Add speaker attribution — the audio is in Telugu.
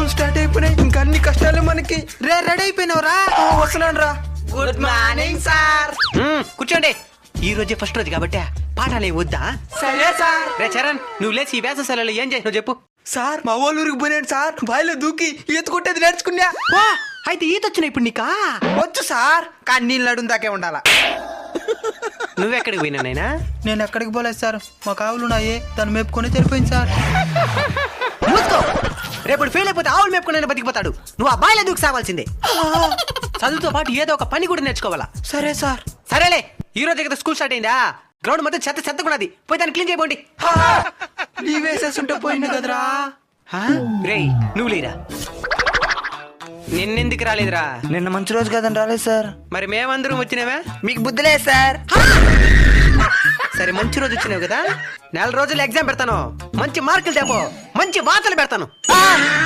Speaker 1: స్కూల్ స్టార్ట్ అయిపోయినాయి, ఇంకా అన్ని కష్టాలు మనకి. రే రెడీ అయిపోయినావురా? వస్తున్నాను రా. Good morning sir.
Speaker 2: కూర్చోండి. ఈ రోజే ఫస్ట్ రోజు కాబట్టి పాఠాలు వద్దా?
Speaker 1: సరే సార్.
Speaker 2: రే చరణ్, నువ్వు లేచి ఈ వేసవి సెలవులు ఏం చేసినావు చెప్పు.
Speaker 1: సార్ మా వాళ్ళ ఊరికి పోయాను సార్, బావిలో దూకి ఈత కొట్టేది నేర్చుకున్నా.
Speaker 2: వా, అయితే ఈత వచ్చిన ఇప్పుడు నీకా?
Speaker 1: వచ్చు సార్, కానీ నీళ్ళు నడుము దాకే ఉండాలా.
Speaker 2: నువ్వెక్కడికి పోయినా నైనా?
Speaker 1: నేను ఎక్కడికి పోలేదు సార్, మా కావులు ఉన్నాయే దాన్ని మేపుకొని తెలిపోయింది సార్.
Speaker 2: మూసుకో. రేపు ఫెయిల్ అయిపోతే ఆవులు మేపుకుని బతికిపోతాడు. నువ్వు ఆ బాయిలో దూకి సావాల్సిందే. చదువుతో పాటు ఏదో ఒక పని కూడా నేర్చుకోవాలా.
Speaker 1: సరే సార్.
Speaker 2: సరేలే, ఈ రోజు కదా స్కూల్ స్టార్ట్ అయిందా? గ్రౌండ్ మొత్తం చెత్త చెత్తకున్నది, పోయి దాన్ని క్లీన్ చేయబోండి.
Speaker 1: లీవ్ వేసేస్తుంటే పోయింది కదరా.
Speaker 2: రేయ్ నువ్వు లేరా? నిన్నెందుకు రాలేదురా?
Speaker 1: నిన్న మంచి రోజు కదని రాలేదు సార్.
Speaker 2: మరి మేమందరం వచ్చినావా?
Speaker 1: మీకు బుద్ధి లేదు సార్.
Speaker 2: సరే మంచి రోజు వచ్చినావు కదా, 4 రోజులు ఎగ్జామ్ పెడతాను, మంచి మార్కులు తేపో, మంచి వార్తలు పెడతాను.